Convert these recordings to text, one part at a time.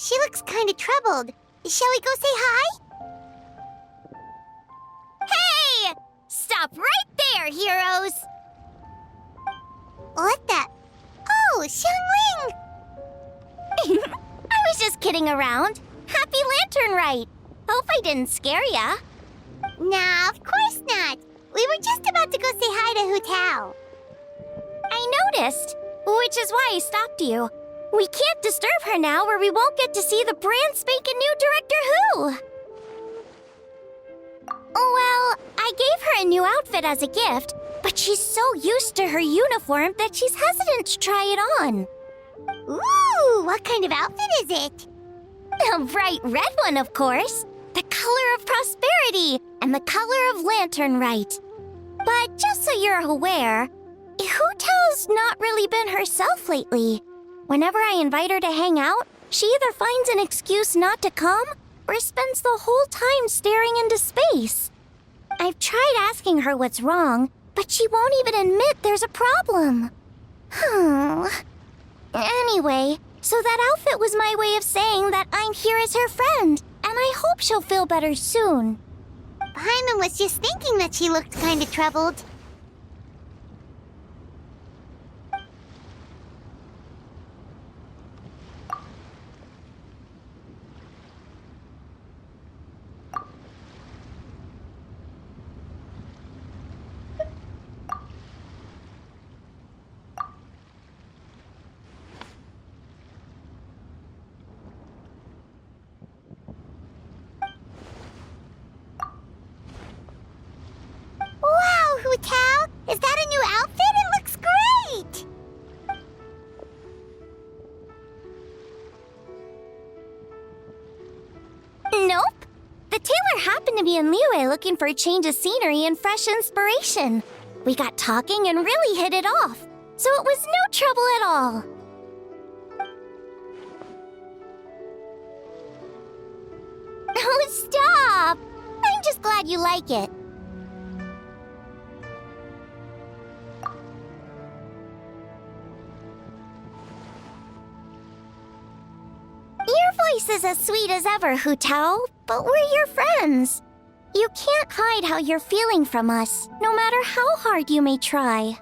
She looks kind of troubled. Shall we go say hi? Hey! Stop right there, heroes! What the? Oh, Xiangling! I was just kidding around. Happy Lantern Rite. Hope I didn't scare ya. Nah, of course not. We were just about to go say hi to Hu Tao. I noticed, which is why I stopped you. We can't disturb her now or we won't get to see the brand spanking new Director Who. Well, I gave her a new outfit as a gift, but she's so used to her uniform that she's hesitant to try it on. Ooh, what kind of outfit is it? A bright red one, of course. The color of prosperity and the color of Lantern Rite. But just so you're aware, Hu Tao's not really been herself lately. Whenever I invite her to hang out, she either finds an excuse not to come or spends the whole time staring into space. I've tried asking her what's wrong, but she won't even admit there's a problem. Anyway, so that outfit was my way of saying that I'm here as her friend, and I hope she'll feel better soon. Paimon was just thinking that she looked kind of troubled. Wow, Hu Tao! Is that a new outfit? It looks great! Nope. The tailor happened to be in Liyue looking for a change of scenery and fresh inspiration. We got talking and really hit it off, so it was no trouble at all. Oh, stop! I'm just glad you like it. Your voice is as sweet as ever, Hu Tao, but we're your friends. You can't hide how you're feeling from us, no matter how hard you may try.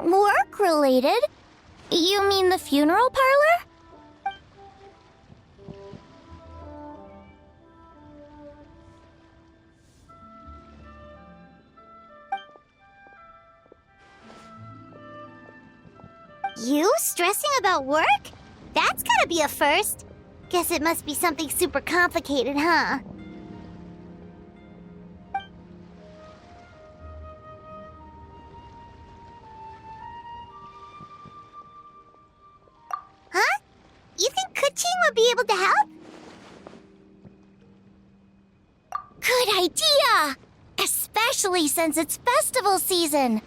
Work-related? You mean the funeral parlor? You stressing about work? That's gotta be a first. Guess it must be something super complicated, huh? Huh? You think Kuching would be able to help? Good idea! Especially since it's festival season.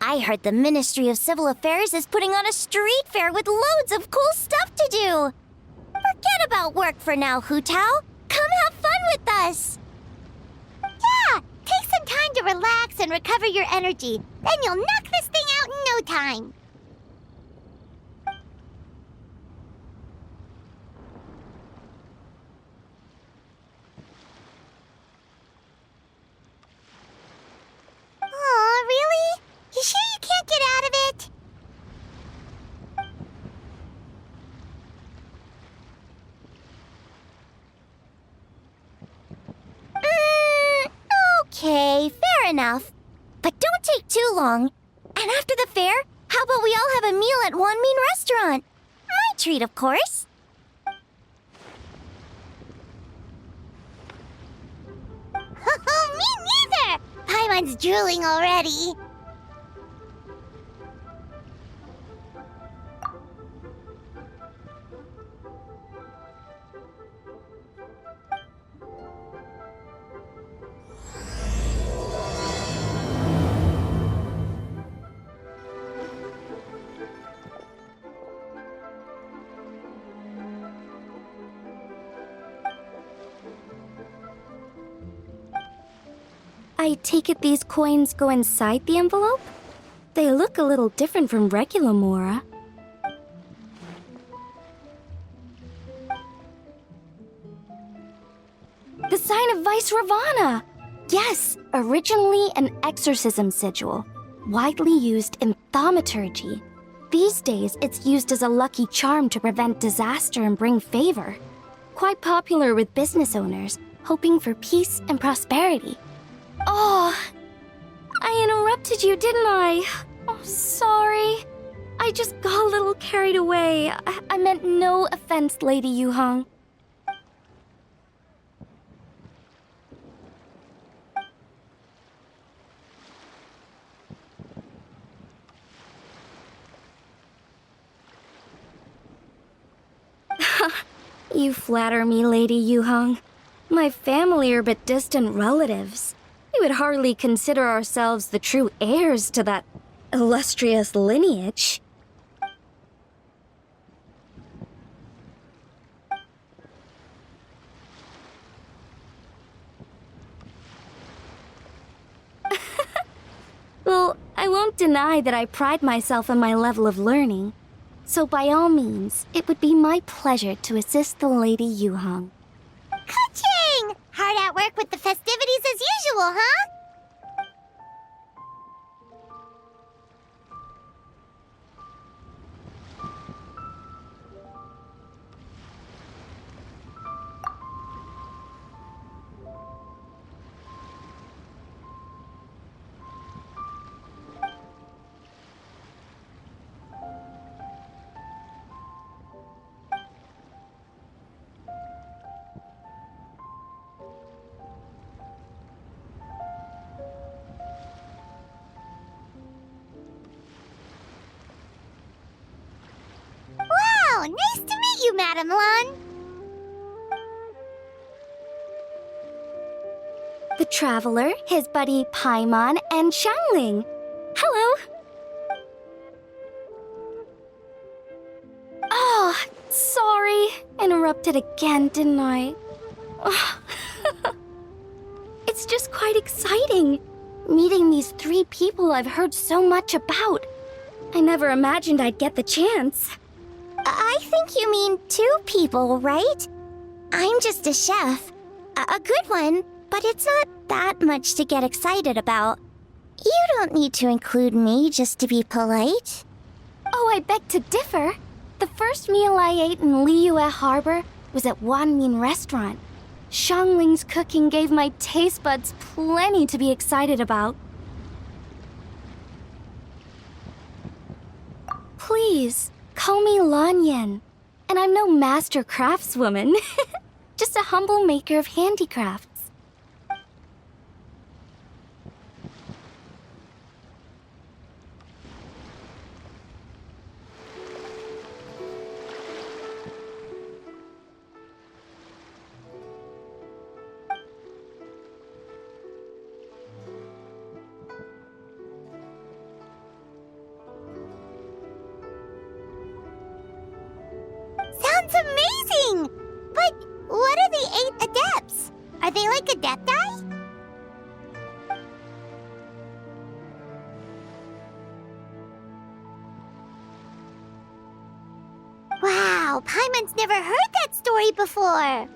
I heard the Ministry of Civil Affairs is putting on a street fair with loads of cool stuff to do. Forget about work for now, Hu Tao. Come have fun with us. Yeah, take some time to relax and recover your energy. Then you'll knock this thing out in no time. Aw, really? You sure you can't get out of it? Okay, fair enough. But don't take too long. And after the fair, how about we all have a meal at One Mean Restaurant? My treat, of course. Me neither! Paimon's drooling already. I take it these coins go inside the envelope? They look a little different from regular Mora. The sign of Vice Ravana! Yes, originally an exorcism sigil, widely used in thaumaturgy. These days, it's used as a lucky charm to prevent disaster and bring favor. Quite popular with business owners, hoping for peace and prosperity. Oh, I interrupted you, didn't I? Oh, sorry. I just got a little carried away. I meant no offense, Lady Yuhong. You flatter me, Lady Yuhong. My family are but distant relatives. We would hardly consider ourselves the true heirs to that illustrious lineage. Well, I won't deny that I pride myself on my level of learning. So by all means, it would be my pleasure to assist the Lady Yuhong. Ka-ching! Hard at work with the festivities as usual, huh? Wow, nice to meet you, Madam Lun. The Traveler, his buddy Paimon, and Xiangling. Hello! Oh, sorry. Interrupted again, didn't I? Oh. It's just quite exciting. Meeting these 3 people I've heard so much about. I never imagined I'd get the chance. I think you mean 2 people, right? I'm just a chef. A good one, but it's not that much to get excited about. You don't need to include me just to be polite. Oh, I beg to differ. The first meal I ate in Liyue Harbor was at Wanmin Restaurant. Xiangling's cooking gave my taste buds plenty to be excited about. Please, call me Lanyan. And I'm no master craftswoman. Just a humble maker of handicrafts. Sounds amazing! But what are the 8 Adepts? Are they like Adepti? Wow, Paimon's never heard that story before.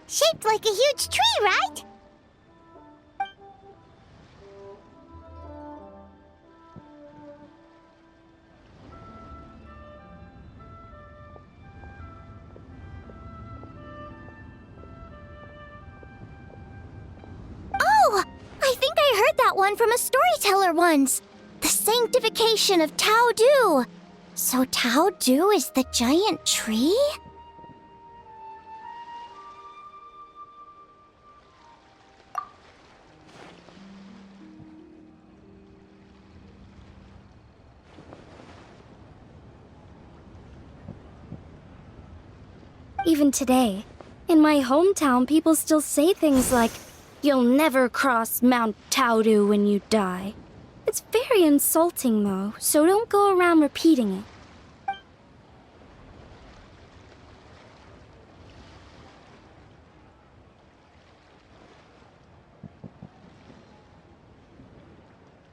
Shaped like a huge tree, right? Oh! I think I heard that one from a storyteller once. The sanctification of Tao Du. So Tao Du is the giant tree? Even today, in my hometown, people still say things like, You'll never cross Mount Taodu when you die. It's very insulting, though, so don't go around repeating it.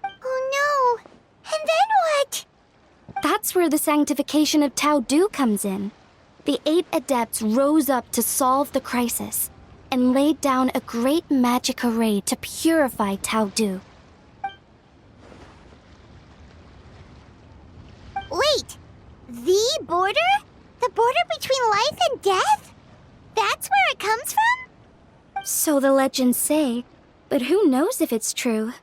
Oh no! And then what? That's where the sanctification of Taodu comes in. The 8 Adepts rose up to solve the crisis and laid down a great magic array to purify Taodu. Wait! The border? The border between life and death? That's where it comes from? So the legends say, but who knows if it's true?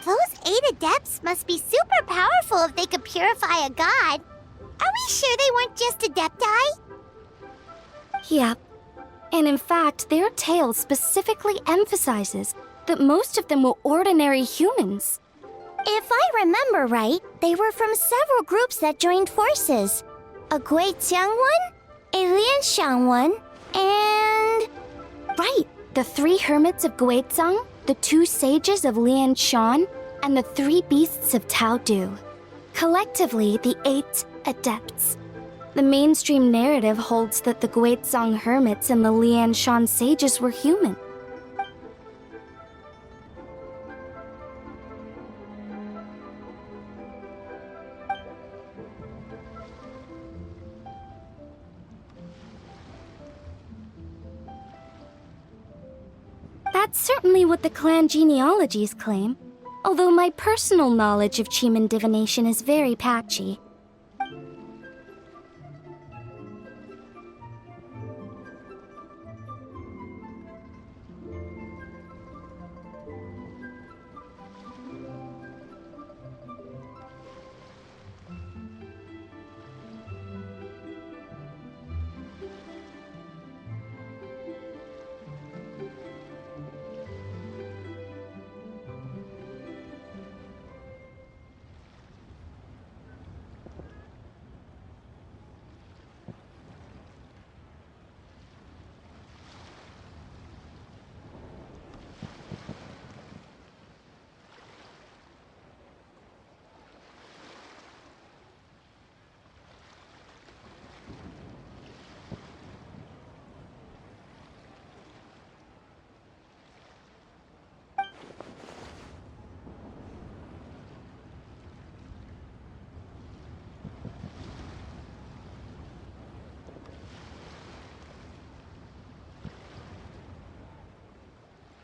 Those 8 Adepts must be super powerful if they could purify a god. Are we sure they weren't just Adepti? Yep. And in fact, their tale specifically emphasizes that most of them were ordinary humans. If I remember right, they were from several groups that joined forces. A Guixiang one, a Lianxiang one, and... Right, the 3 hermits of Guizhang, the 2 sages of Lianshan, and the 3 beasts of Taodu. Collectively, the 8 Adepts. The mainstream narrative holds that the Guizhang hermits and the Lianshan sages were human. That's certainly what the clan genealogies claim, although my personal knowledge of Cheeman divination is very patchy.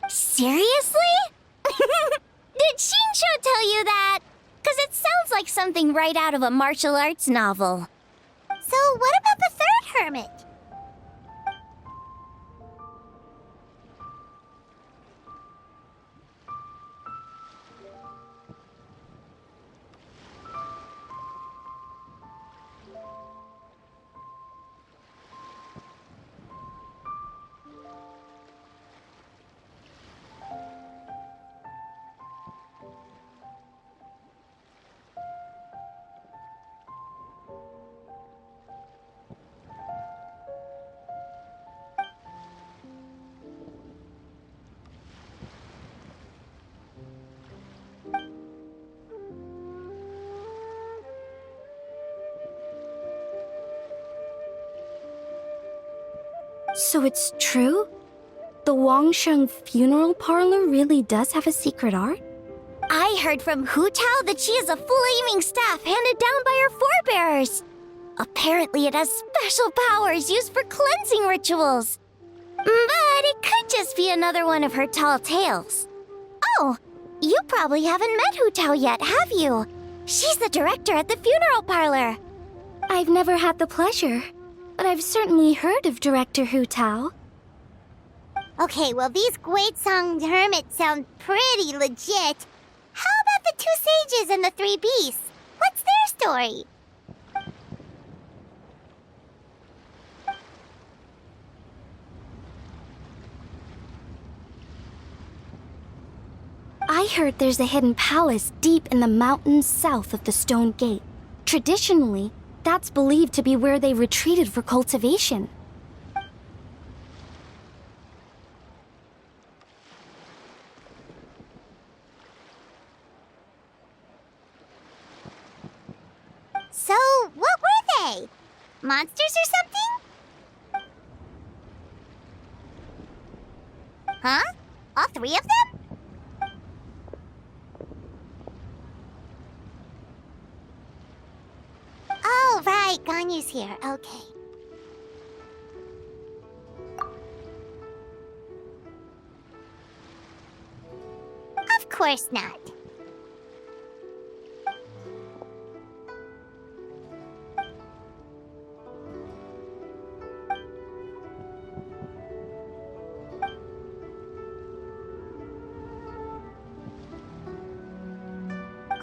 Seriously? Did Shinsho tell you that? 'Cause it sounds like something right out of a martial arts novel. So what about the 3rd hermit? So it's true? The Wangsheng funeral parlor really does have a secret art? I heard from Hu Tao that she is a flaming staff handed down by her forebears. Apparently it has special powers used for cleansing rituals. But it could just be another one of her tall tales. Oh, you probably haven't met Hu Tao yet, have you? She's the director at the funeral parlor. I've never had the pleasure, but I've certainly heard of Director Hu Tao. Okay, well, these Guizhang hermits sound pretty legit. How about the 2 sages and the 3 beasts? What's their story? I heard there's a hidden palace deep in the mountains south of the Stone Gate. Traditionally, that's believed to be where they retreated for cultivation. So, what were they? Monsters or something? Huh? All three of them? Oh, right, Ganyu's here. Okay. Of course not.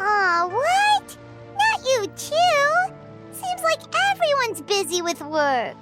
Aw, what? Not you too? Seems like everyone's busy with work.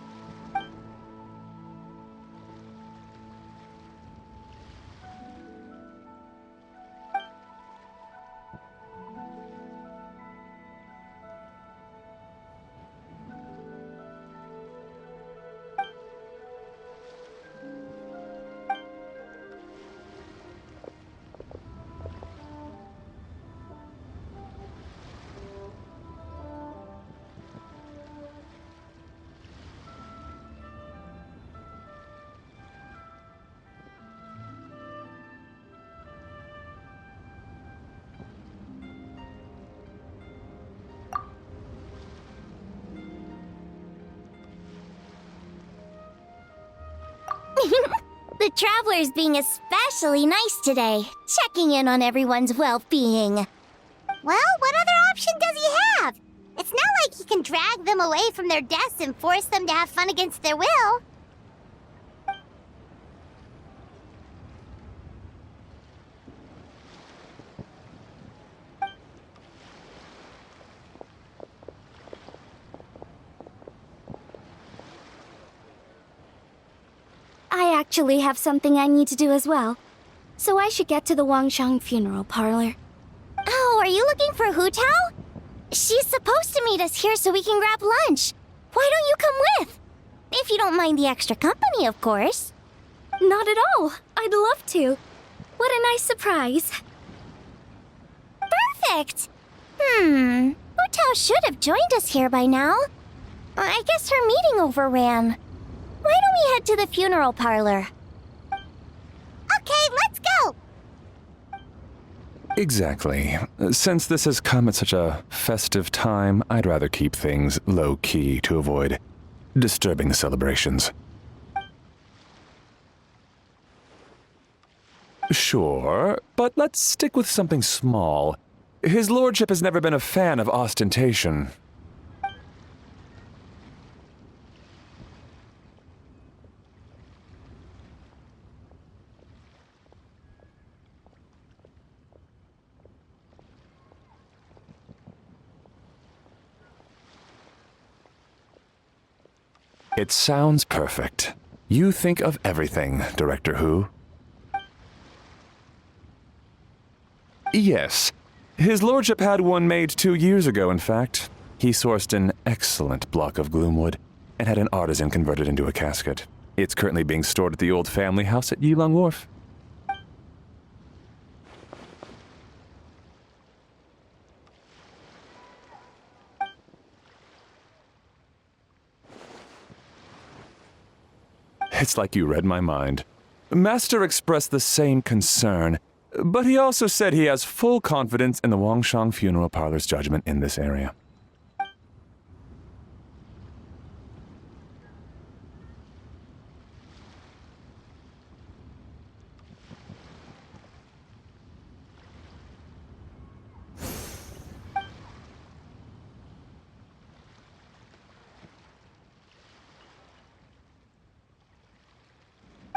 The traveler's being especially nice today, checking in on everyone's well-being. Well, what other option does he have? It's not like he can drag them away from their desks and force them to have fun against their will. I actually have something I need to do as well, so I should get to the Wangshang funeral parlor. Oh, are you looking for Hu Tao? She's supposed to meet us here so we can grab lunch. Why don't you come with? If you don't mind the extra company, of course. Not at all. I'd love to. What a nice surprise. Perfect! Hu Tao should have joined us here by now. I guess her meeting overran. Why don't we head to the funeral parlor? Okay, let's go! Exactly. Since this has come at such a festive time, I'd rather keep things low-key to avoid disturbing the celebrations. Sure, but let's stick with something small. His lordship has never been a fan of ostentation. It sounds perfect. You think of everything, Director Hu. Yes. His lordship had one made 2 years ago, in fact. He sourced an excellent block of gloomwood and had an artisan convert it into a casket. It's currently being stored at the old family house at Yilong Wharf. It's like you read my mind. Master expressed the same concern, but he also said he has full confidence in the Wangshang funeral parlor's judgment in this area.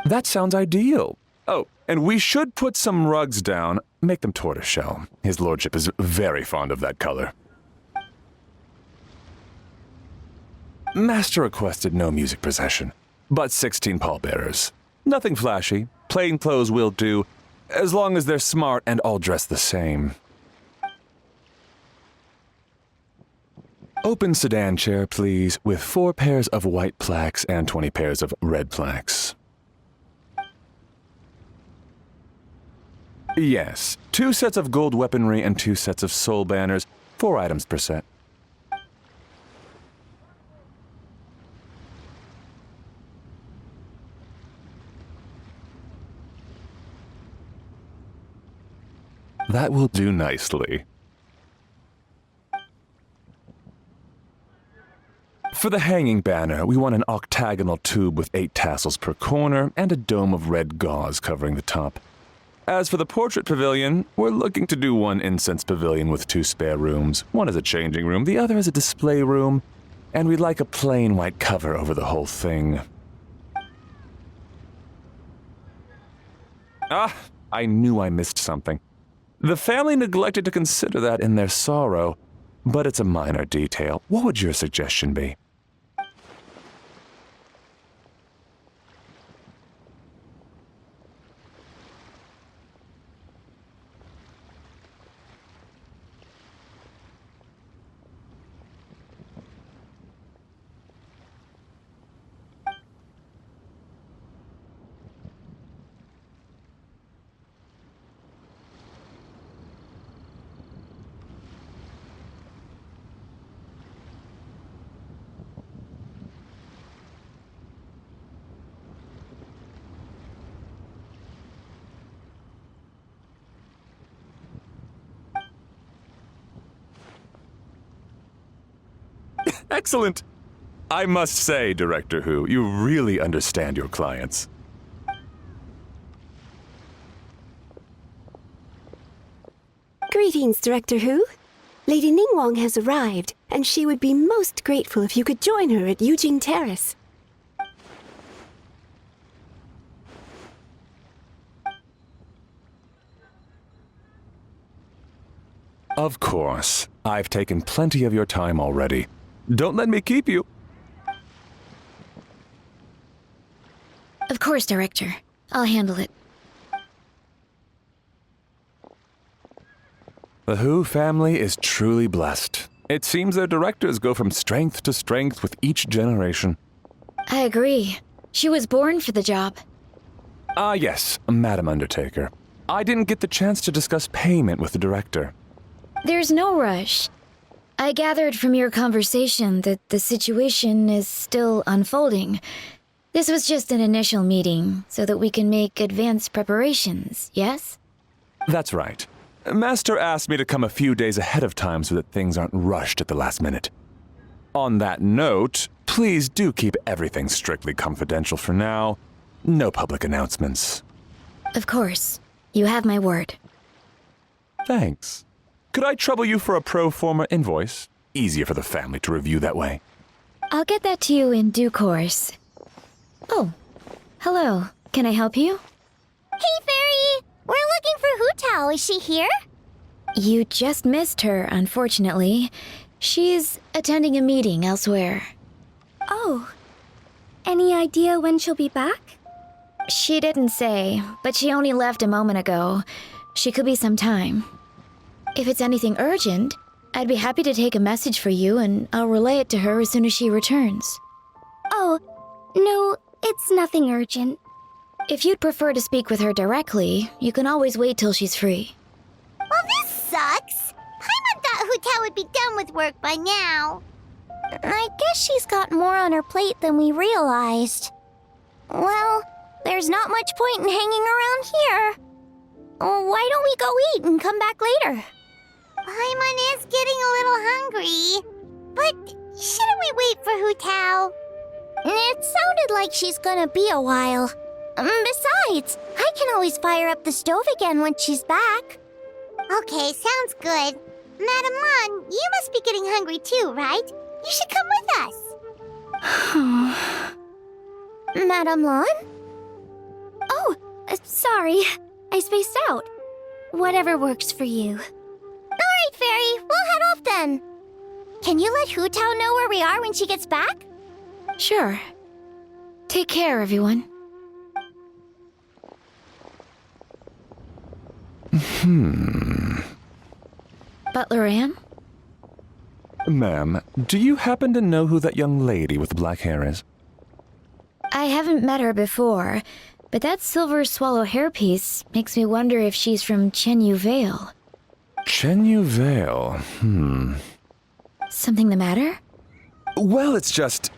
That sounds ideal. Oh, and we should put some rugs down. Make them tortoiseshell. His lordship is very fond of that color. Master requested no music procession, but 16 pallbearers. Nothing flashy. Plain clothes will do, as long as they're smart and all dressed the same. Open sedan chair, please, with 4 pairs of white plaques and 20 pairs of red plaques. Yes, 2 sets of gold weaponry and 2 sets of soul banners, 4 items per set. That will do nicely. For the hanging banner, we want an octagonal tube with 8 tassels per corner and a dome of red gauze covering the top. As for the portrait pavilion, we're looking to do one incense pavilion with 2 spare rooms. One is a changing room, the other is a display room, and we'd like a plain white cover over the whole thing. Ah, I knew I missed something. The family neglected to consider that in their sorrow, but it's a minor detail. What would your suggestion be? Excellent! I must say, Director Who, you really understand your clients. Greetings, Director Who. Lady Ningguang has arrived, and she would be most grateful if you could join her at Yujing Terrace. Of course. I've taken plenty of your time already. Don't let me keep you. Of course, Director. I'll handle it. The Who family is truly blessed. It seems their directors go from strength to strength with each generation. I agree. She was born for the job. Ah, yes, Madam Undertaker. I didn't get the chance to discuss payment with the director. There's no rush. I gathered from your conversation that the situation is still unfolding. This was just an initial meeting, so that we can make advanced preparations, yes? That's right. Master asked me to come a few days ahead of time so that things aren't rushed at the last minute. On that note, please do keep everything strictly confidential for now. No public announcements. Of course. You have my word. Thanks. Could I trouble you for a pro forma invoice? Easier for the family to review that way. I'll get that to you in due course. Oh, hello. Can I help you? Hey, Fairy! We're looking for Hu Tao. Is she here? You just missed her, unfortunately. She's attending a meeting elsewhere. Oh. Any idea when she'll be back? She didn't say, but she only left a moment ago. She could be some time. If it's anything urgent, I'd be happy to take a message for you and I'll relay it to her as soon as she returns. Oh, no, it's nothing urgent. If you'd prefer to speak with her directly, you can always wait till she's free. Well, this sucks. Paimon thought Hu Tao would be done with work by now. I guess she's got more on her plate than we realized. Well, there's not much point in hanging around here. Why don't we go eat and come back later? Paimon is getting a little hungry. But shouldn't we wait for Hu Tao? It sounded like she's gonna be a while. Besides, I can always fire up the stove again when she's back. Okay, sounds good. Madam Lan, you must be getting hungry too, right? You should come with us. Madam Lan? Oh, sorry. I spaced out. Whatever works for you. Alright, Fairy. We'll head off then. Can you let Hu Tao know where we are when she gets back? Sure. Take care, everyone. Butler Ann? Ma'am, do you happen to know who that young lady with the black hair is? I haven't met her before, but that silver swallow hairpiece makes me wonder if she's from Chenyu Vale. Chenyu Vale, Something the matter? Well, it's just...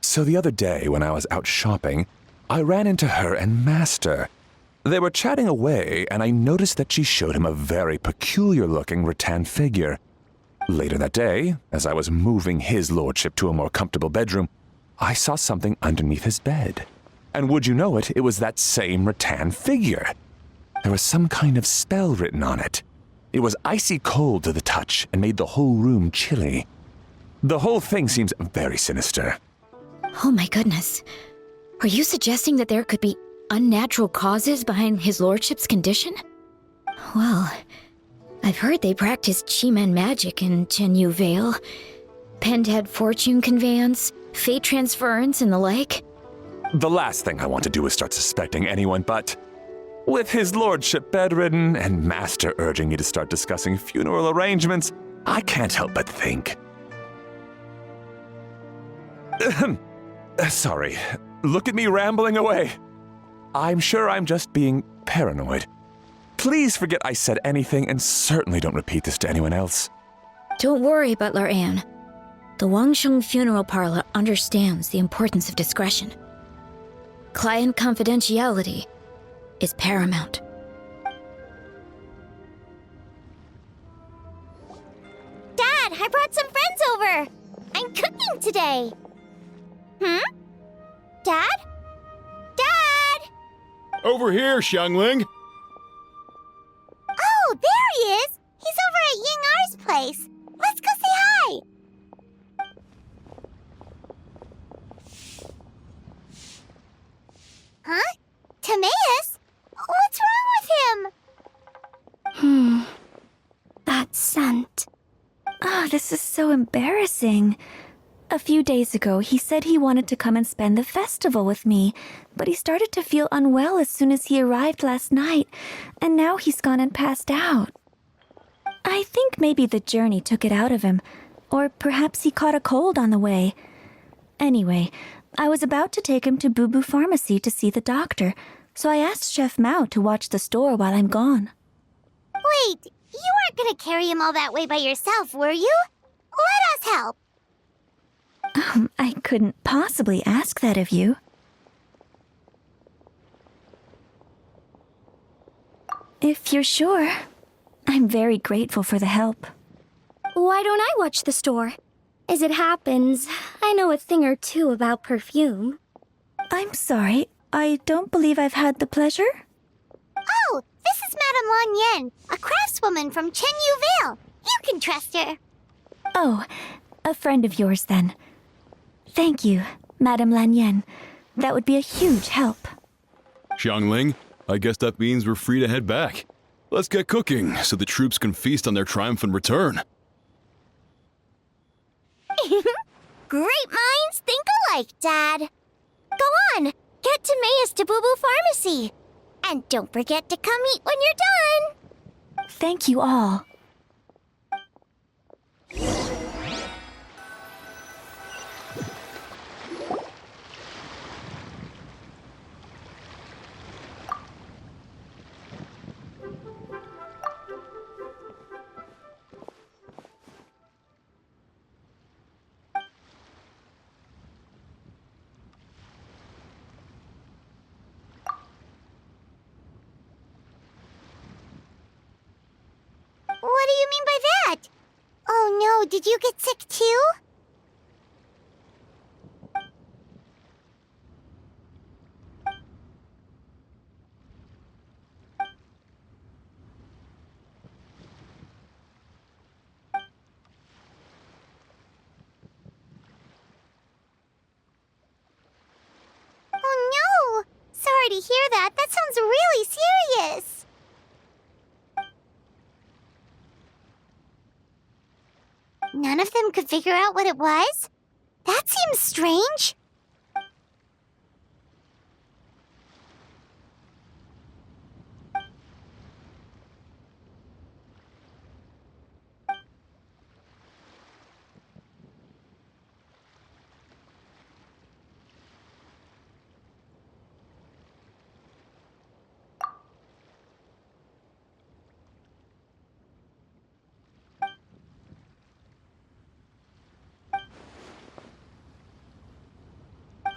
So the other day when I was out shopping, I ran into her and Master. They were chatting away, and I noticed that she showed him a very peculiar-looking rattan figure. Later that day, as I was moving his lordship to a more comfortable bedroom, I saw something underneath his bed. And would you know it, it was that same rattan figure. There was some kind of spell written on it. It was icy cold to the touch and made the whole room chilly. The whole thing seems very sinister. Oh my goodness. Are you suggesting that there could be unnatural causes behind his lordship's condition? Well, I've heard they practice Chi-Men magic in Chenyu Vale. Penned head fortune conveyance, fate transference, and the like. The last thing I want to do is start suspecting anyone, but with his lordship bedridden and Master urging me to start discussing funeral arrangements, I can't help but think. Sorry, look at me rambling away. I'm sure I'm just being paranoid. Please forget I said anything, and certainly don't repeat this to anyone else. Don't worry, Butler Anne. The Wangsheng Funeral Parlor understands the importance of discretion. Client confidentiality is paramount. Dad, I brought some friends over. I'm cooking today. Dad? Dad! Over here, Xiangling. Oh, there he is! He's over at Ying R's place. Let's go say hi! Huh? Timaeus? What's wrong with him? That scent. Oh, this is so embarrassing. A few days ago, he said he wanted to come and spend the festival with me, but he started to feel unwell as soon as he arrived last night, and now he's gone and passed out. I think maybe the journey took it out of him, or perhaps he caught a cold on the way. Anyway, I was about to take him to Boo Boo Pharmacy to see the doctor, so I asked Chef Mao to watch the store while I'm gone. Wait, you weren't gonna carry him all that way by yourself, were you? Let us help. I couldn't possibly ask that of you. If you're sure, I'm very grateful for the help. Why don't I watch the store? As it happens, I know a thing or two about perfume. I'm sorry, I don't believe I've had the pleasure. Oh, this is Madame Lan Yen, a craftswoman from Chenyu Vale. You can trust her. Oh, a friend of yours then. Thank you, Madame Lan Yen. That would be a huge help. Xiangling, I guess that means we're free to head back. Let's get cooking so the troops can feast on their triumphant return. Great minds think alike, Dad. Go on, get Timaeus to Boo Boo Pharmacy. And don't forget to come eat when you're done. Thank you all. What do you mean by that? Oh no, did you get sick too? Oh no! Sorry to hear that. That sounds really serious. None of them could figure out what it was? That seems strange.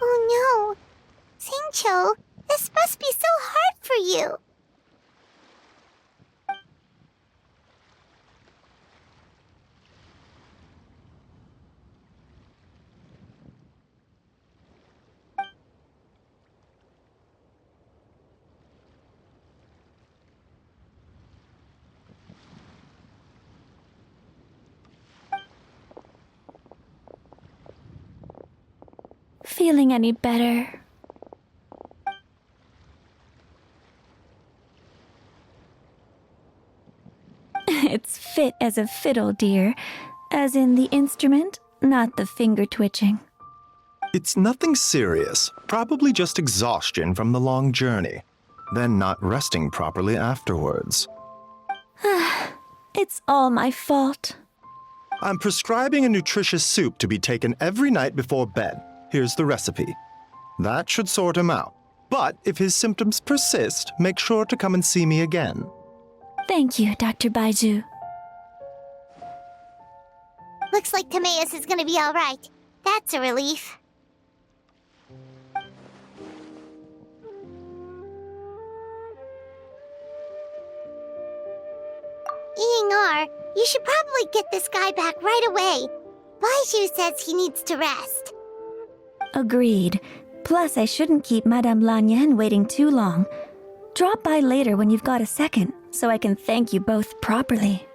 Oh no! Singcho, this must be so hard for you. Feeling any better? It's fit as a fiddle, dear. As in the instrument, not the finger twitching. It's nothing serious, probably just exhaustion from the long journey, then not resting properly afterwards. It's all my fault. I'm prescribing a nutritious soup to be taken every night before bed. Here's the recipe. That should sort him out. But if his symptoms persist, make sure to come and see me again. Thank you, Dr. Baiju. Looks like Timaeus is gonna be alright. That's a relief. Eeying-R, you should probably get this guy back right away. Baiju says he needs to rest. Agreed. Plus, I shouldn't keep Madame Lanyan waiting too long. Drop by later when you've got a second, so I can thank you both properly.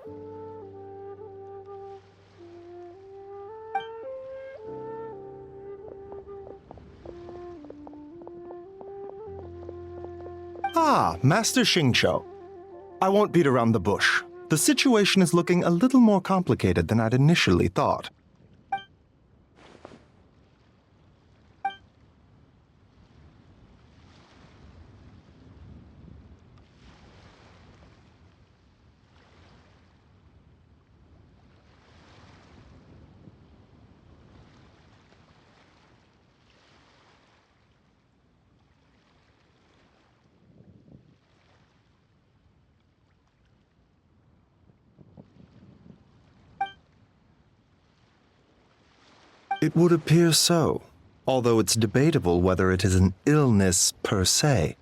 Ah, Master Xingqiu. I won't beat around the bush. The situation is looking a little more complicated than I'd initially thought. It would appear so, although it's debatable whether it is an illness per se.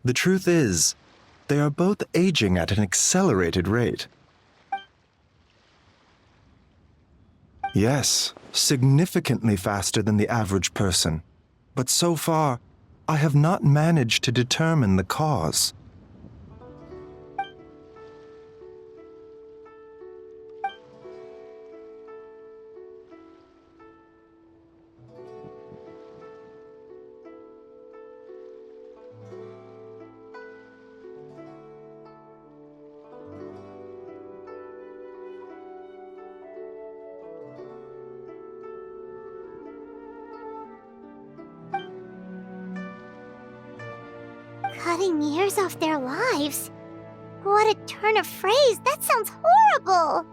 The truth is, they are both aging at an accelerated rate. Yes, significantly faster than the average person. But so far, I have not managed to determine the cause. Cutting years off their lives? What a turn of phrase! That sounds horrible!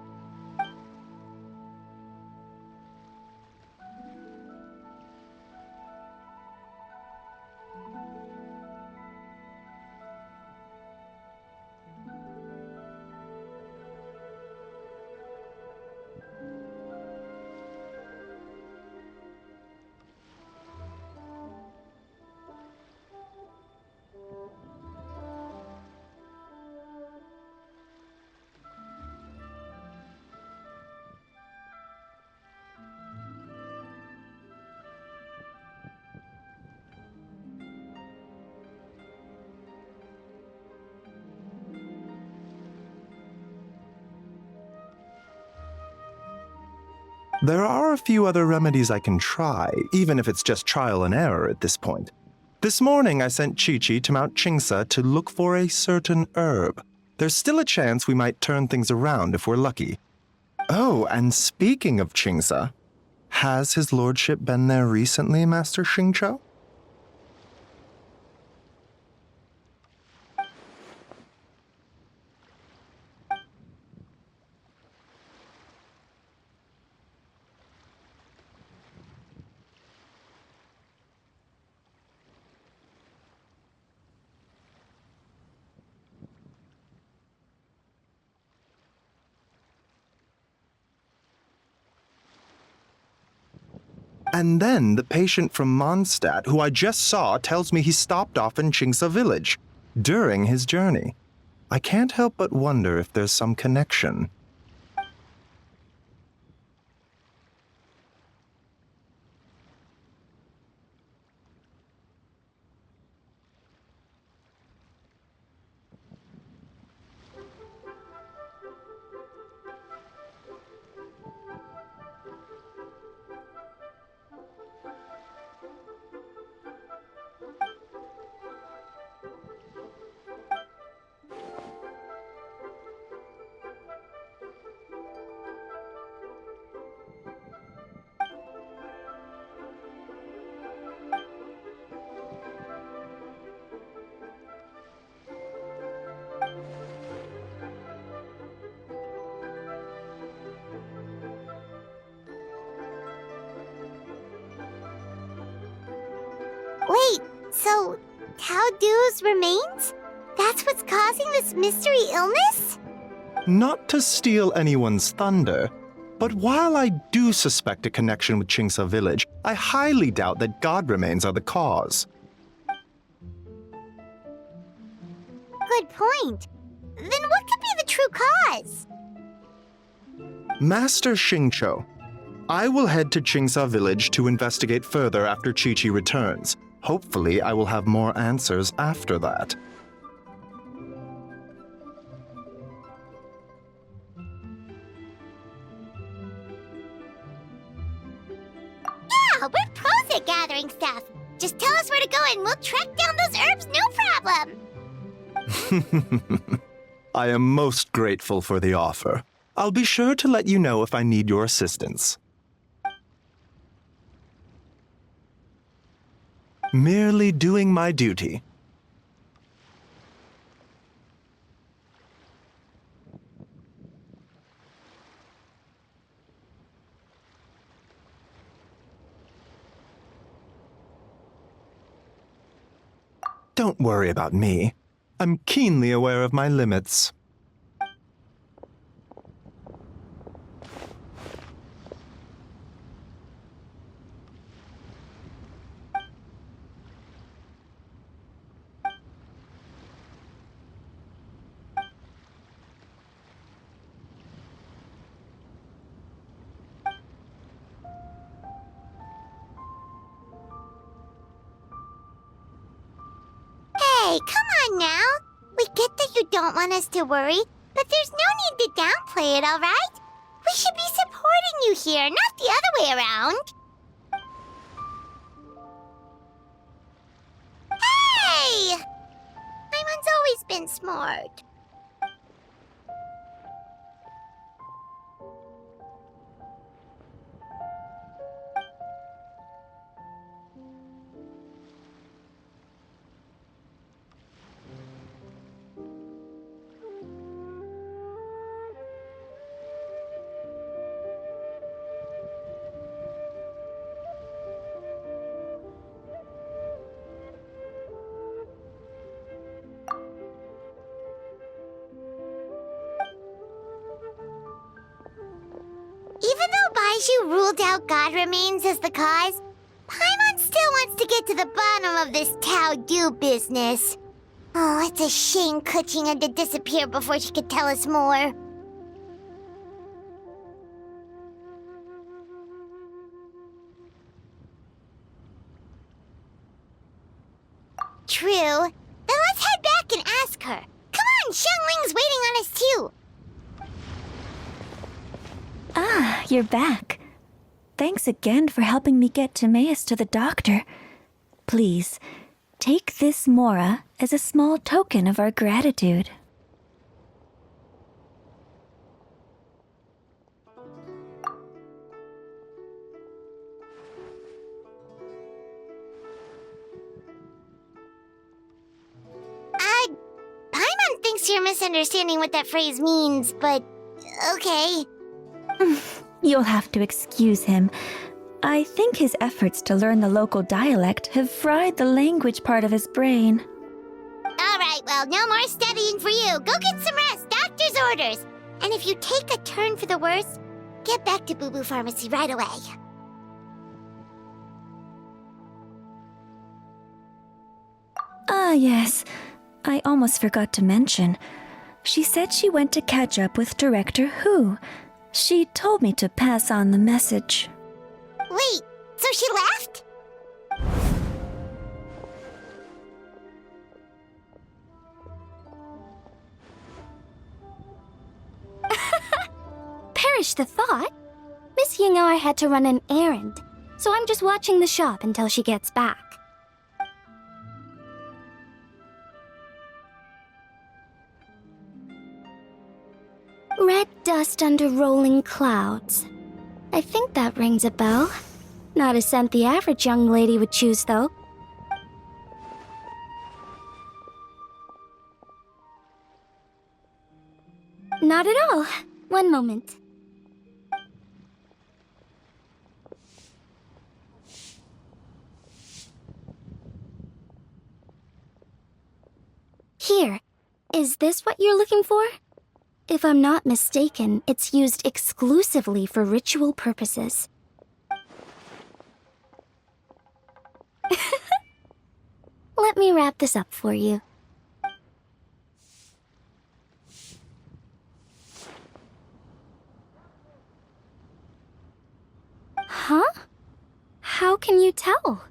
There are a few other remedies I can try, even if it's just trial and error at this point. This morning I sent Chi-Chi to Mount Qingsa to look for a certain herb. There's still a chance we might turn things around if we're lucky. Oh, and speaking of Qingsa, has his lordship been there recently, Master Xingqiu? And then the patient from Mondstadt, who I just saw, tells me he stopped off in Qingsa village during his journey. I can't help but wonder if there's some connection. Wait, so Tao Du's remains? That's what's causing this mystery illness? Not to steal anyone's thunder, but while I do suspect a connection with Qingsa village, I highly doubt that god remains are the cause. Good point. Then what could be the true cause? Master Xingqiu, I will head to Qingsa village to investigate further after Qiqi returns. Hopefully, I will have more answers after that. Yeah, we're pros at gathering stuff. Just tell us where to go and we'll track down those herbs, no problem. I am most grateful for the offer. I'll be sure to let you know if I need your assistance. Merely doing my duty. Don't worry about me. I'm keenly aware of my limits. Hey, come on now. We get that you don't want us to worry, but there's no need to downplay it, all right? We should be supporting you here, not the other way around. Hey! Paimon's always been smart. Even though Baizhu ruled out God remains as the cause, Paimon still wants to get to the bottom of this Tao Du business. Oh, it's a shame Kuching had to disappear before she could tell us more. True. Then let's head back and ask her. Come on, Xiangling's waiting on us too. Ah, you're back. Thanks again for helping me get Timaeus to the doctor. Please, take this Mora as a small token of our gratitude. Paimon thinks you're misunderstanding what that phrase means, but okay. You'll have to excuse him. I think his efforts to learn the local dialect have fried the language part of his brain. Alright, well, no more studying for you. Go get some rest, doctor's orders. And if you take a turn for the worse, get back to Boo Boo Pharmacy right away. Ah, yes. I almost forgot to mention. She said she went to catch up with Director Hu. She told me to pass on the message. Wait, so she left? Perish the thought. Miss Ying'er had to run an errand, so I'm just watching the shop until she gets back. Red dust under rolling clouds. I think that rings a bell. Not a scent the average young lady would choose, though. Not at all. One moment. Here. Is this what you're looking for? If I'm not mistaken, it's used exclusively for ritual purposes. Let me wrap this up for you. Huh? How can you tell?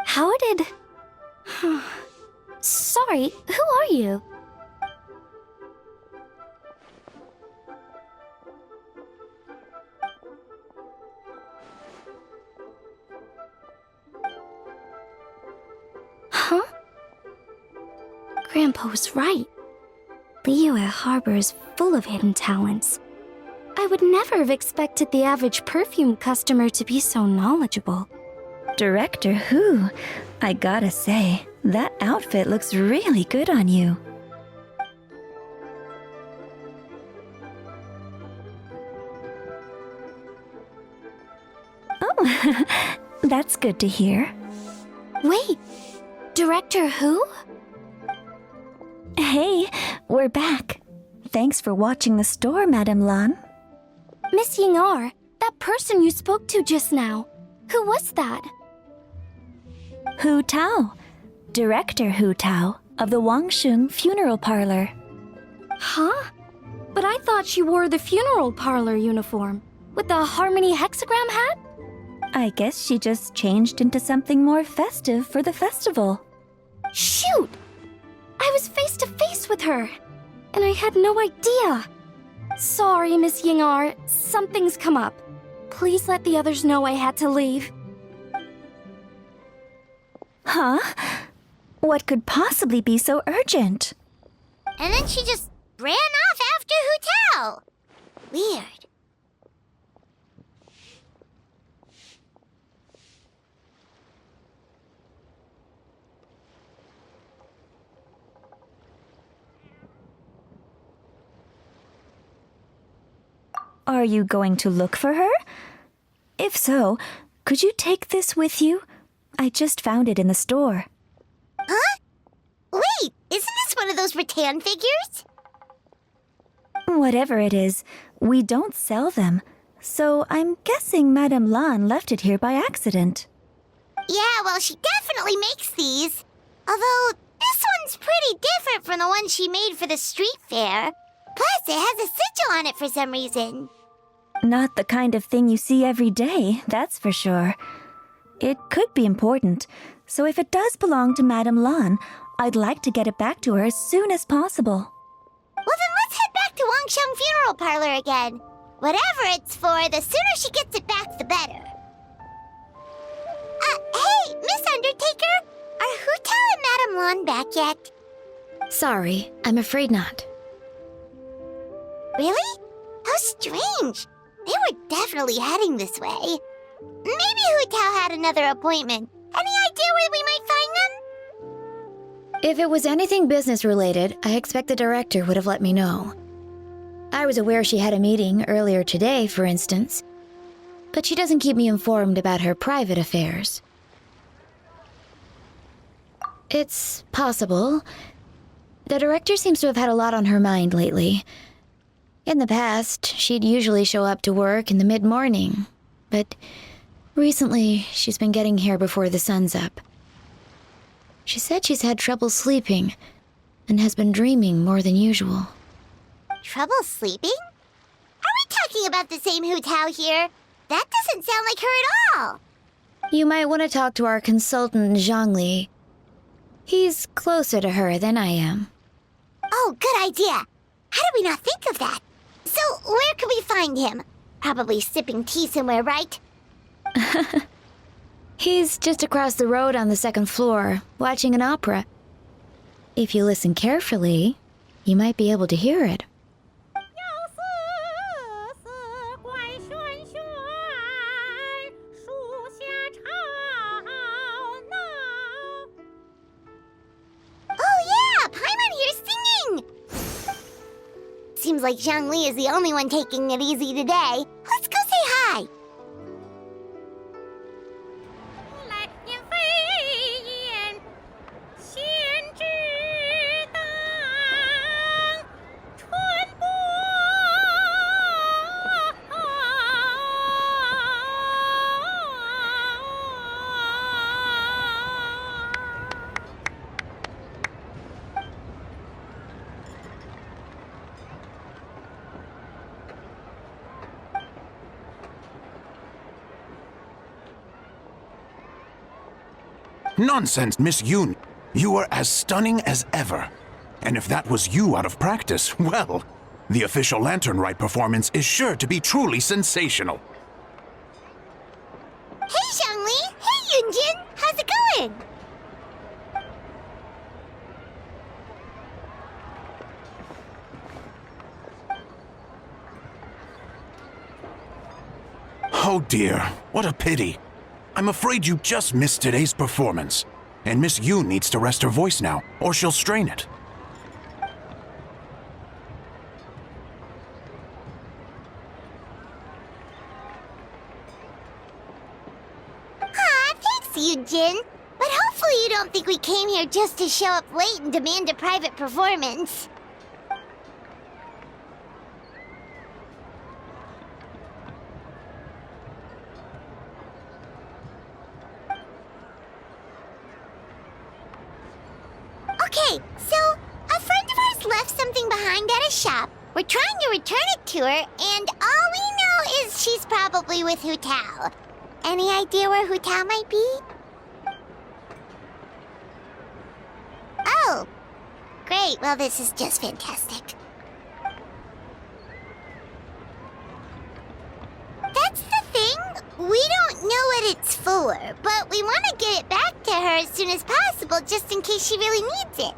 How did... Sorry, who are you? Huh? Grandpa was right. Liyue Harbor is full of hidden talents. I would never have expected the average perfume customer to be so knowledgeable. Director Hu, I gotta say, that outfit looks really good on you. Oh, that's good to hear. Wait, Director Hu? Hey, we're back. Thanks for watching the store, Madame Lan. Miss Ying'er, that person you spoke to just now, who was that? Hu Tao, Director Hu Tao of the Wangsheng Funeral Parlor. Huh? But I thought she wore the funeral parlor uniform, with the Harmony hexagram hat? I guess she just changed into something more festive for the festival. Shoot! I was face to face with her, and I had no idea. Sorry, Miss Ying'er, something's come up. Please let the others know I had to leave. Huh? What could possibly be so urgent? And then she just ran off after Hu Tao. Weird. Are you going to look for her? If so, could you take this with you? I just found it in the store. Huh? Wait, isn't this one of those rattan figures? Whatever it is, we don't sell them. So I'm guessing Madame Lan left it here by accident. Yeah, well, she definitely makes these. Although, this one's pretty different from the one she made for the street fair. Plus, it has a sigil on it for some reason. Not the kind of thing you see every day, that's for sure. It could be important, so if it does belong to Madame Lan, I'd like to get it back to her as soon as possible. Well, then let's head back to Wangsheng Funeral Parlor again. Whatever it's for, the sooner she gets it back, the better. Hey, Miss Undertaker! Are Hu Tao and Madame Lan back yet? Sorry, I'm afraid not. Really? How strange. They were definitely heading this way. Maybe Hu Tao had another appointment. Any idea where we might find them? If it was anything business related, I expect the director would have let me know. I was aware she had a meeting earlier today, for instance, but she doesn't keep me informed about her private affairs. It's possible. The director seems to have had a lot on her mind lately. In the past, she'd usually show up to work in the mid-morning, but recently she's been getting here before the sun's up. She said she's had trouble sleeping and has been dreaming more than usual. Trouble sleeping? Are we talking about the same Hu Tao here? That doesn't sound like her at all. You might want to talk to our consultant, Zhongli. He's closer to her than I am. Oh, good idea. How did we not think of that? So, where can we find him? Probably sipping tea somewhere, right? He's just across the road on the second floor, watching an opera. If you listen carefully, you might be able to hear it. Oh yeah, Paimon here's singing! Seems like Zhongli is the only one taking it easy today. Let's go say hi! Nonsense, Miss Yoon. You are as stunning as ever. And if that was you out of practice, well, the official Lantern Rite performance is sure to be truly sensational. Hey, Zhongli! Hey, Yunjin! How's it going? Oh dear, what a pity. I'm afraid you just missed today's performance. And Miss Yoon needs to rest her voice now, or she'll strain it. Aw, thanks, Yunjin. But hopefully you don't think we came here just to show up late and demand a private performance. Okay, so a friend of ours left something behind at a shop. We're trying to return it to her, and all we know is she's probably with Hu Tao. Any idea where Hu Tao might be? Oh, great. Well, this is just fantastic. That's the thing. We don't know what it's for, but we want to get it back to her as soon as possible just in case she really needs it.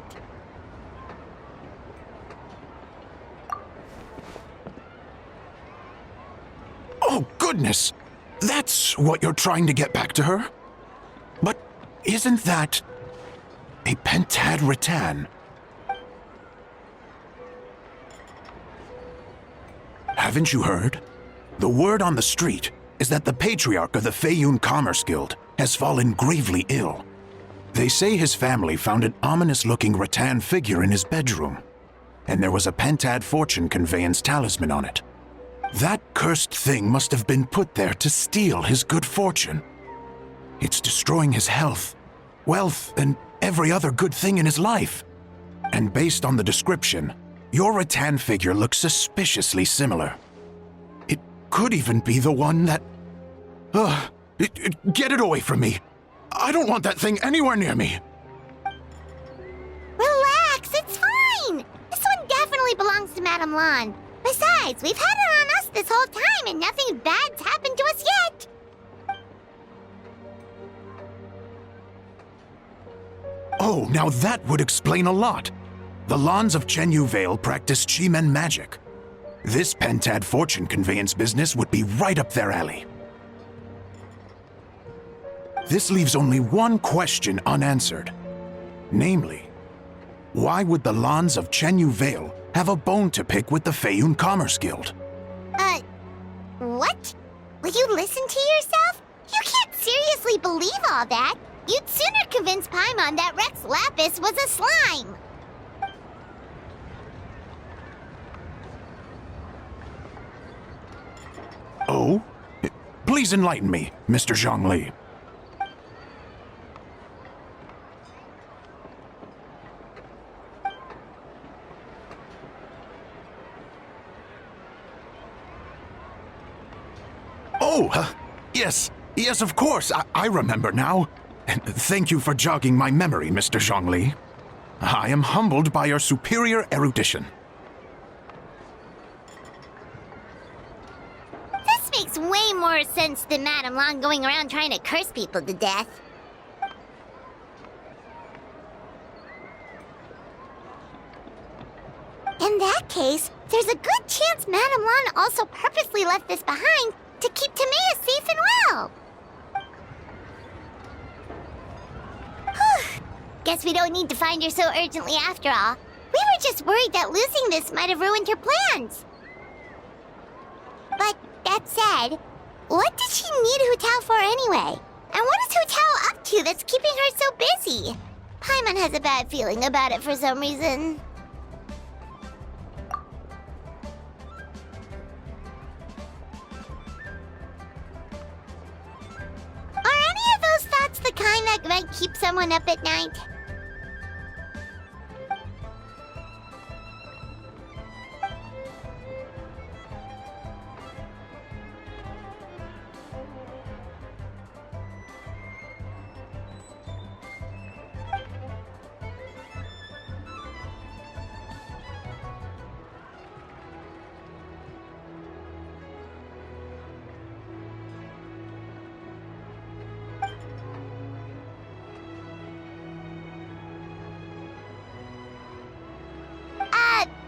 Oh, goodness! That's what you're trying to get back to her? But isn't that a pentad rattan? Haven't you heard? The word on the street is that the patriarch of the Feiyun Commerce Guild has fallen gravely ill. They say his family found an ominous-looking rattan figure in his bedroom, and there was a pentad fortune conveyance talisman on it. That cursed thing must have been put there to steal his good fortune. It's destroying his health, wealth, and every other good thing in his life. And based on the description, your rattan figure looks suspiciously similar. It could even be the one that... get it away from me! I don't want that thing anywhere near me! Relax, it's fine! This one definitely belongs to Madame Lan. Besides, we've had it on us this whole time and nothing bad's happened to us yet! Oh, now that would explain a lot. The Lans of Chenyu Vale practice Chi-Men magic. This pentad fortune conveyance business would be right up their alley. This leaves only one question unanswered. Namely, why would the Lans of Chenyu Vale have a bone to pick with the Feiyun Commerce Guild. What? Will you listen to yourself? You can't seriously believe all that. You'd sooner convince Paimon that Rex Lapis was a slime. Oh? Please enlighten me, Mr. Zhongli. Oh, yes, of course. I remember now. Thank you for jogging my memory, Mr. Zhongli. I am humbled by your superior erudition. This makes way more sense than Madame Long going around trying to curse people to death. In that case, there's a good chance Madame Long also purposely left this behind to keep Timea safe and well. Whew. Guess we don't need to find her so urgently after all. We were just worried that losing this might have ruined her plans. But that said, what did she need Hu Tao for anyway? And what is Hu Tao up to that's keeping her so busy? Paimon has a bad feeling about it for some reason. Are any of those thoughts the kind that might keep someone up at night?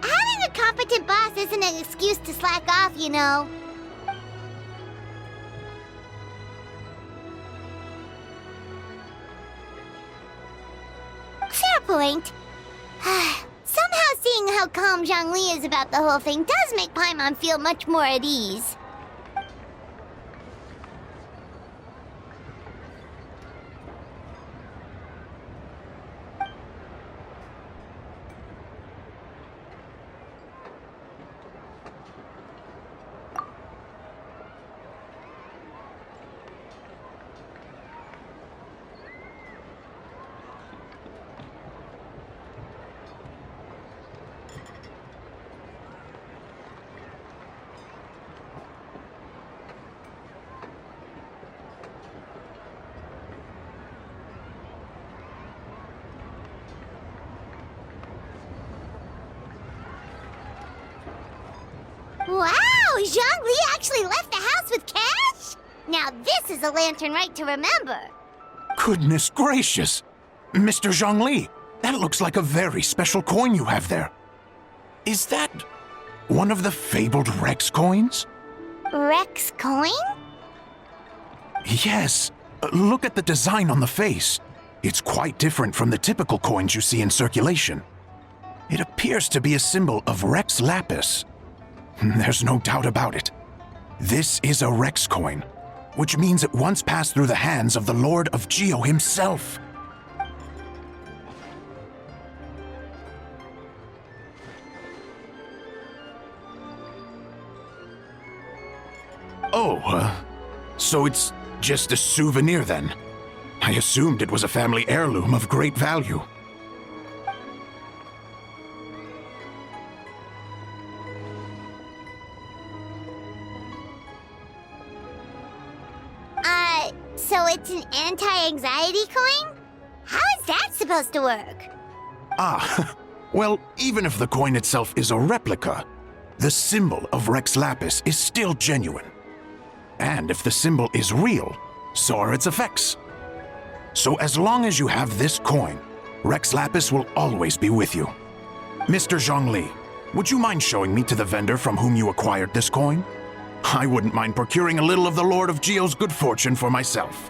Having a competent boss isn't an excuse to slack off, you know. Fair point. Somehow seeing how calm Zhongli is about the whole thing does make Paimon feel much more at ease. Wow! Zhongli actually left the house with cash? Now this is a lantern right to remember. Goodness gracious! Mr. Zhongli, that looks like a very special coin you have there. Is that one of the fabled Rex coins? Rex coin? Yes. Look at the design on the face. It's quite different from the typical coins you see in circulation. It appears to be a symbol of Rex Lapis. There's no doubt about it. This is a Rex coin, which means it once passed through the hands of the Lord of Geo himself. Oh, so it's just a souvenir then? I assumed it was a family heirloom of great value. So it's an anti-anxiety coin? How is that supposed to work? Ah, well, even if the coin itself is a replica, the symbol of Rex Lapis is still genuine. And if the symbol is real, so are its effects. So as long as you have this coin, Rex Lapis will always be with you. Mr. Zhongli, would you mind showing me to the vendor from whom you acquired this coin? I wouldn't mind procuring a little of the Lord of Geo's good fortune for myself.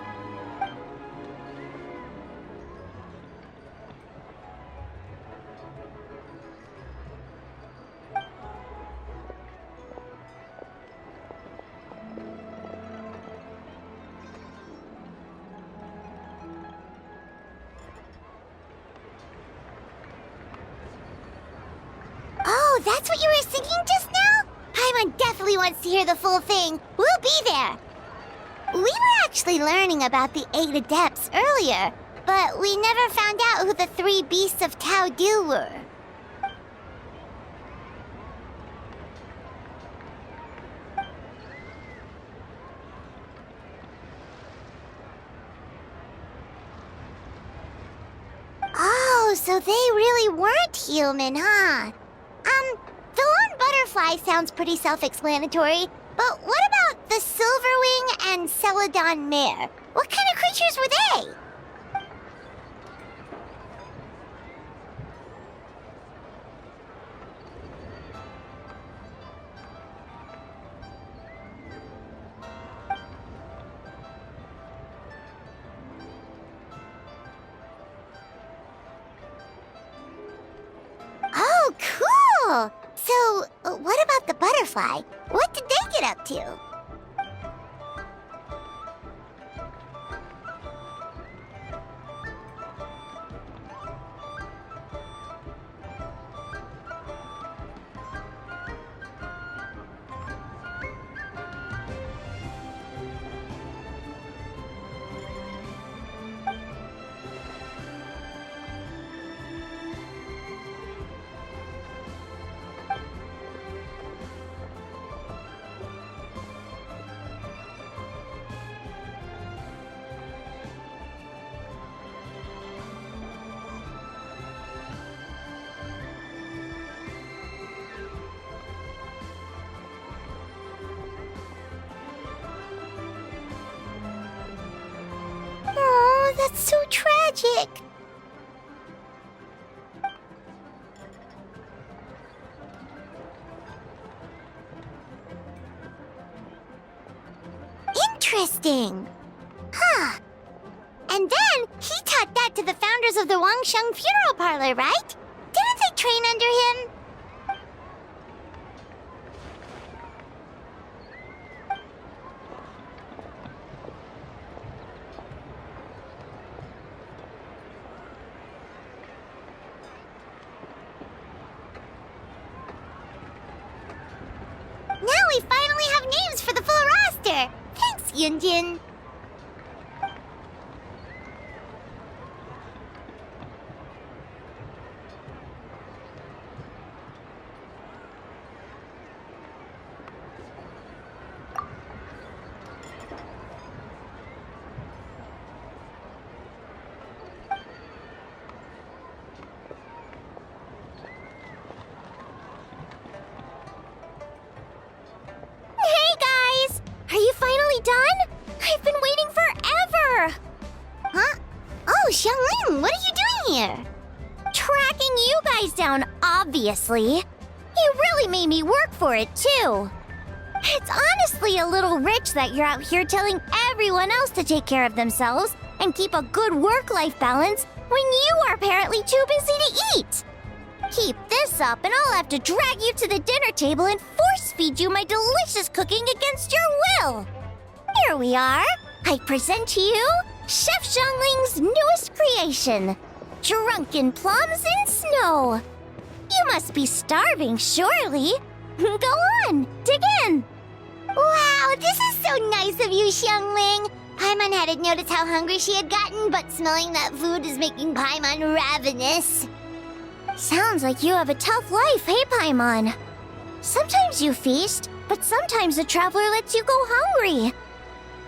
Oh, that's what you were singing just now? Paimon definitely wants to hear the full thing. We'll be there. We were actually learning about the 8 Adepts earlier, but we never found out who the 3 Beasts of Tao Du were. Oh, so they really weren't human, huh? The lone butterfly sounds pretty self-explanatory, but what about the Silverwing and Celadon mare? What kind of creatures were they? Oh, cool! So, what about the butterfly? What did they get up to? Oh, that's so tragic. Interesting. Huh. And then he taught that to the founders of the Wangsheng Funeral Parlor, right? Didn't they train under him? Now we finally have names for the full roster! Thanks, Yunjin! Hey guys! Are you finally done? I've been waiting forever! Huh? Oh, Xiangling, what are you doing here? Tracking you guys down, obviously. You really made me work for it, too. It's honestly a little rich that you're out here telling everyone else to take care of themselves and keep a good work-life balance when you are apparently too busy to eat. Keep this up and I'll have to drag you to the dinner table and force-feed you my delicious cooking against your will. Here we are. I present to you Chef Xiangling's newest creation, Drunken Plums in Snow. You must be starving, surely. Go on, dig in. Wow, this is so nice of you, Xiangling. Paimon hadn't noticed how hungry she had gotten, but smelling that food is making Paimon ravenous. Sounds like you have a tough life, hey, Paimon? Sometimes you feast, but sometimes the traveler lets you go hungry.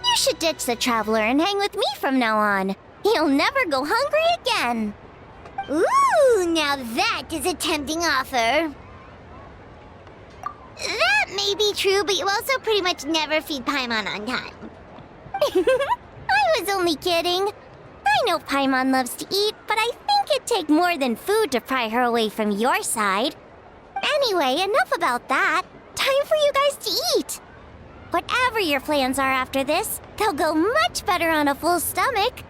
You should ditch the traveler and hang with me from now on. You'll never go hungry again. Ooh, now that is a tempting offer. That may be true, but you also pretty much never feed Paimon on time. I was only kidding. I know Paimon loves to eat, but I think it'd take more than food to pry her away from your side. Anyway, enough about that. Time for you guys to eat. Whatever your plans are after this, they'll go much better on a full stomach.